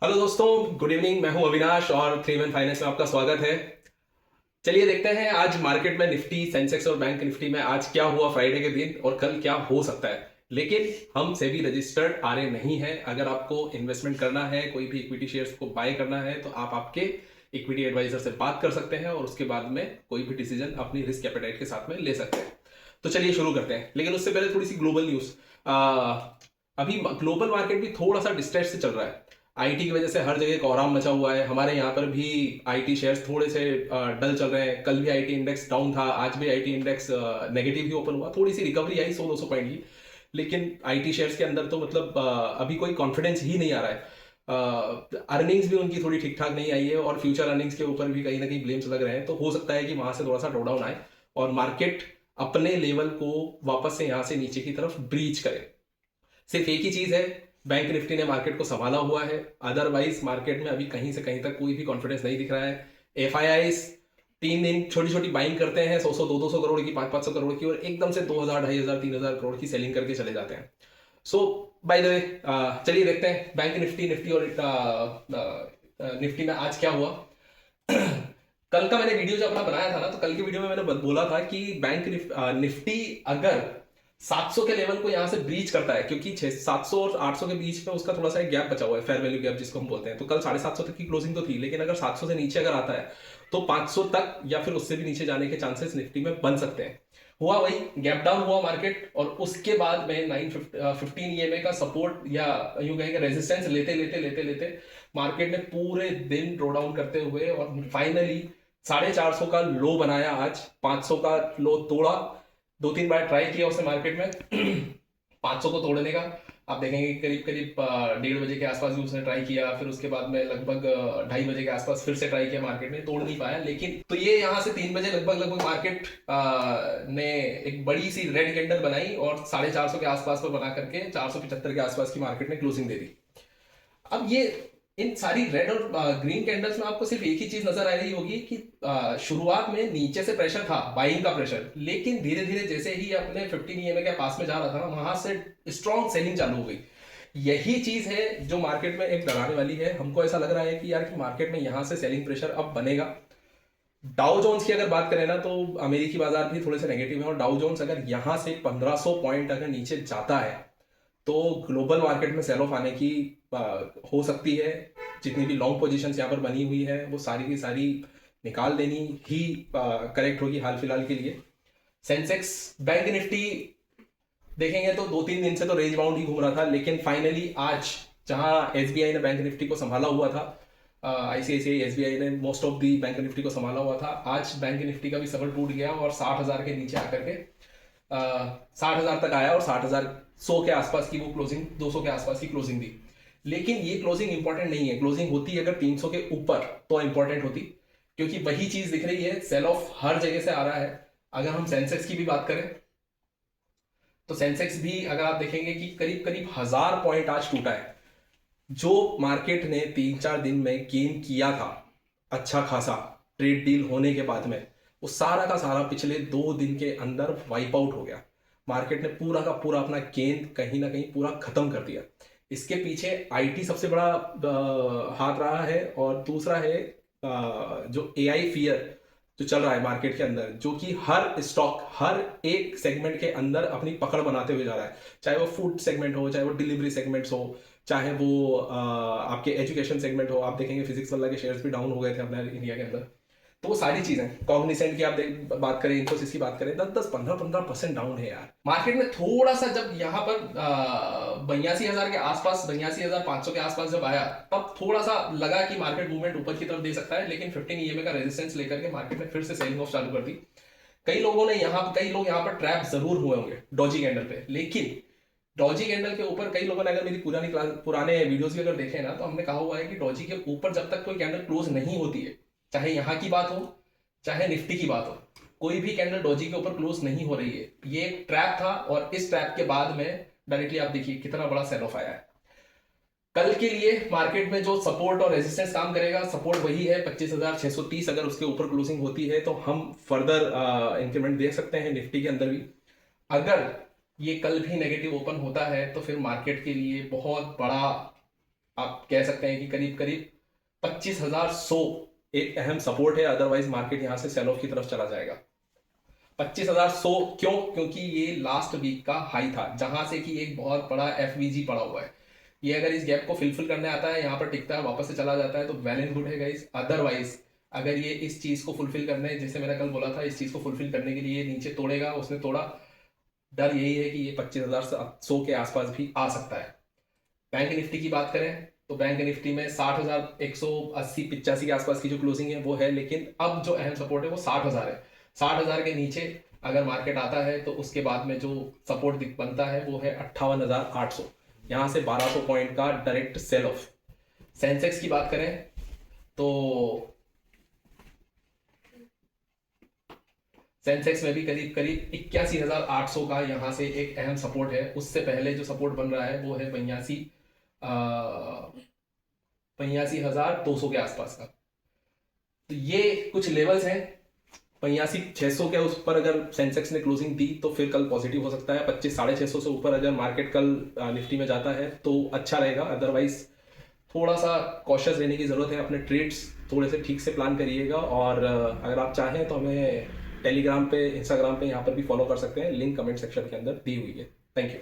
Hello दोस्तों, good evening. मैं हूं अविनाश और 3 वन फाइनेंस में आपका स्वागत है। चलिए देखते हैं आज मार्केट में निफ्टी, सेंसेक्स और बैंक निफ्टी में आज क्या हुआ फ्राइडे के दिन और कल क्या हो सकता है। लेकिन हम सेबी रजिस्टर्ड आरए नहीं है। अगर आपको इन्वेस्टमेंट करना है, कोई भी इक्विटी शेयर्स को बाय करना है, तो आप आपके इक्विटी एडवाइजर से बात कर सकते हैं और उसके बाद में कोई भी डिसीजन अपनी रिस्क एपेटाइट के साथ में ले सकते हैं। तो चलिए शुरू करते हैं, लेकिन उससे पहले थोड़ी सी ग्लोबल न्यूज। अभी ग्लोबल मार्केट भी थोड़ा सा डिस्ट्रेस से चल रहा है। आईटी की वजह से हर जगह कोहराम मचा हुआ है। हमारे यहाँ पर भी आईटी शेयर्स थोड़े से डल चल रहे हैं। कल भी आईटी इंडेक्स डाउन था, आज भी IT index negative he open हुआ। थोड़ी सी रिकवरी आई 100-200 पॉइंट की, लेकिन आईटी शेयर्स के अंदर तो मतलब अभी कोई कॉन्फिडेंस ही नहीं आ रहा है। अर्निंग्स भी उनकी थोड़ी ठीक ठाक नहीं आई है और फ्यूचर अर्निंग्स के ऊपर भी कहीं ना कहीं ब्लेम्स लग रहे हैं। तो हो सकता है कि वहां से थोड़ा सा ड्रॉ डाउन आए और मार्केट अपने लेवल को वापस से यहाँ से नीचे की तरफ ब्रीच करे। सिर्फ एक ही चीज है, बैंक निफ्टी ने मार्केट को संभाला हुआ है। अदरवाइज मार्केट में अभी कहीं से कहीं तक कोई भी कॉन्फिडेंस नहीं दिख रहा है। एफआईआईस 3 दिन छोटी छोटी बाइंग करते हैं, 100-100 200-200 करोड़ की, 500-500 करोड़ की, और एकदम से 2000 2500 3000 करोड़ की सेलिंग करके चले जाते हैं। सो बाय द वे, चलिए देखते हैं बैंक निफ्टी निफ्टी और निफ्टी में आज क्या हुआ। कल का मैंने वीडियो जो अपना बनाया था ना, तो कल की वीडियो में मैंने बोला था कि बैंक निफ्टी अगर 700 के लेवल को यहां से ब्रीच करता है, क्योंकि 700 और 800 के बीच में उसका थोड़ा सा एक गैप बचा हुआ है, फेयर वैल्यू गैप जिसको हम बोलते हैं। तो कल 750 तक की क्लोजिंग तो थी, लेकिन अगर 700 से नीचे अगर आता है तो 500 तक या फिर उससे भी नीचे जाने के चांसेस निफ्टी में बन सकते हैं। हुआ वही, गैप डाउन हुआ मार्केट, और उसके बाद में 915 ईएमए का सपोर्ट या यूं कहेंगे रेजिस्टेंस लेते लेते लेते लेते मार्केट ने पूरे दिन ड्रॉ डाउन करते हुए और फाइनली 450 का लो बनाया। आज 500 का लो तोड़ा, 2-3 बार ट्राई किया उसने मार्केट में 500 को तोड़ने का। आप देखेंगे करीब करीब 1:30 बजे के आसपास भी उसने ट्राई किया, फिर उसके बाद में लगभग 2:30 बजे के आसपास फिर से ट्राई किया, मार्केट ने तोड़ नहीं पाया। लेकिन तो ये यहाँ से 3 बजे लगभग लगभग मार्केट ने एक बड़ी सी रेड कैंडल बनाई और 450 के आसपास पर बना करके 475 के आसपास की मार्केट ने क्लोजिंग दे दी। अब ये इन सारी रेड और ग्रीन कैंडल्स में आपको सिर्फ एक ही चीज नजर आ रही होगी कि शुरुआत में नीचे से प्रेशर था, बाइंग का प्रेशर, लेकिन धीरे धीरे जैसे ही अपने 15 ईएमए के पास में जा रहा था ना, वहां से स्ट्रॉन्ग सेलिंग चालू हो गई। यही चीज है जो मार्केट में एक डराने वाली है। हमको ऐसा लग रहा है कि यार कि मार्केट में यहां से सेलिंग प्रेशर अब बनेगा। डाउ जोन्स की अगर बात करें ना, तो अमेरिकी बाजार भी थोड़े से नेगेटिव है, और डाउ जोन्स अगर यहां से 1500 पॉइंट अगर नीचे जाता है तो ग्लोबल मार्केट में सेल ऑफ आने की हो सकती है। जितनी भी लॉन्ग पोजीशंस यहाँ पर बनी हुई है वो सारी की सारी निकाल देनी ही करेक्ट होगी हाल फिलहाल के लिए। सेंसेक्स बैंक निफ्टी देखेंगे तो 2-3 दिन से तो रेंज बाउंड ही घूम रहा था, लेकिन फाइनली आज जहां एसबीआई ने बैंक निफ्टी को संभाला हुआ था, आईसीआईसीआई एसबीआई ने most of the bank Nifty को संभाला हुआ था, आज बैंक निफ्टी का भी सबर टूट गया और 60,000 के नीचे आकर के 60,000 तक आया और 60,100 के आसपास की वो क्लोजिंग, 200 के आसपास की क्लोजिंग दी। लेकिन ये क्लोजिंग इंपॉर्टेंट नहीं है। क्लोजिंग होती अगर 300 के ऊपर तो इंपॉर्टेंट होती, क्योंकि वही चीज दिख रही है, सेल ऑफ हर जगह से आ रहा है। अगर हम सेंसेक्स की भी बात करें तो सेंसेक्स भी अगर आप देखेंगे कि करीब करीब 1000 पॉइंट आज टूटा है। जो मार्केट ने 3-4 दिन में गेन किया था अच्छा खासा ट्रेड डील होने के बाद में, वो सारा का सारा पिछले 2 दिन के अंदर वाइप आउट हो गया। मार्केट ने पूरा का पूरा अपना गेन कहीं ना कहीं पूरा खत्म कर दिया। इसके पीछे आईटी सबसे बड़ा हाथ रहा है, और दूसरा है जो एआई फियर जो चल रहा है मार्केट के अंदर, जो कि हर स्टॉक हर एक सेगमेंट के अंदर अपनी पकड़ बनाते हुए जा रहा है। चाहे वो फूड सेगमेंट हो, चाहे वो डिलीवरी सेगमेंट्स हो, चाहे वो आपके एजुकेशन सेगमेंट हो। आप देखेंगे फिजिक्स वाला के शेयर्स भी डाउन हो गए थे अपने इंडिया के अंदर। तो वो सारी चीजें, कॉग्निसेंट की आप बात करें, इन्फोसिस की बात करें, 10-10 15-15% डाउन है यार। मार्केट में थोड़ा सा जब यहाँ पर 82,000 के आसपास, 82,500 के आसपास जब आया, तब थोड़ा सा लगा कि मार्केट मूवमेंट ऊपर की तरफ दे सकता है, लेकिन 15 ईएमए का रेजिस्टेंस लेकर के मार्केट ने फिर से सेलिंग ऑफ चालू कर दी। कई लोग यहाँ पर ट्रैप जरूर हुए होंगे डॉजी कैंडल पे, लेकिन डॉजी कैंडल के ऊपर कई लोगों ने, अगर मेरी पुराने वीडियोस भी अगर देखे ना, तो हमने कहा हुआ है कि डॉजी के ऊपर जब तक कोई कैंडल क्लोज नहीं होती है, चाहे यहाँ की बात हो चाहे निफ्टी की बात हो, कोई भी कैंडल डॉजी के ऊपर क्लोज नहीं हो रही है। ये एक ट्रैप था, और इस ट्रैप के बाद में डायरेक्टली आप देखिए कितना बड़ा सेल ऑफ आया है। कल के लिए मार्केट में जो सपोर्ट और रेजिस्टेंस काम करेगा, सपोर्ट वही है 25,630। अगर उसके ऊपर क्लोजिंग होती है तो हम फर्दर इंक्रीमेंट देख सकते हैं निफ्टी के अंदर भी। अगर ये कल भी नेगेटिव ओपन होता है तो फिर मार्केट के लिए बहुत बड़ा आप कह सकते हैं कि करीब करीब 25,100 एक अहम सपोर्ट है, अदरवाइज मार्केट यहां से सेल ऑफ की तरफ चला जाएगा। 25,100 क्यों? क्योंकि ये लास्ट वीक का हाई था जहां से कि एक बहुत बड़ा एफवीजी पड़ा हुआ है। ये अगर इस गैप को फिलफिल करने आता है, यहाँ पर टिकता है, वापस से चला जाता है तो वेल एंड गुड है गाइस। अदरवाइज अगर ये इस चीज को फुलफिल करने, जैसे मैंने कल बोला था, इस चीज को फुलफिल करने के लिए नीचे तोड़ेगा, उसने तोड़ा, डर यही है कि ये 25,100 के आसपास भी आ सकता है। बैंक निफ्टी की बात करें तो बैंक निफ्टी में 60,180-85 के आसपास की जो क्लोजिंग है वो है, लेकिन अब जो अहम सपोर्ट है वो 60,000 है। 60,000 के नीचे अगर मार्केट आता है तो उसके बाद में जो सपोर्ट बनता है वो है 58,800। यहाँ से 1200 पॉइंट का डायरेक्ट सेल ऑफ। सेंसेक्स की बात करें तो सेंसेक्स में भी करीब करीब 81,800 का यहाँ से एक अहम सपोर्ट है। उससे पहले जो सपोर्ट बन रहा है वो है 82,200 के आसपास का। तो ये कुछ लेवल्स हैं। 82,600 के उस पर अगर सेंसेक्स ने क्लोजिंग दी तो फिर कल पॉजिटिव हो सकता है। 25,650 से ऊपर अगर मार्केट कल निफ्टी में जाता है तो अच्छा रहेगा। अदरवाइज थोड़ा सा कॉशियस रहने की ज़रूरत है। अपने ट्रेड्स थोड़े से ठीक से प्लान करिएगा। और अगर आप चाहें तो हमें टेलीग्राम पे, इंस्टाग्राम पे यहाँ पर भी फॉलो कर सकते हैं। लिंक कमेंट सेक्शन के अंदर दी हुई है। Thank you.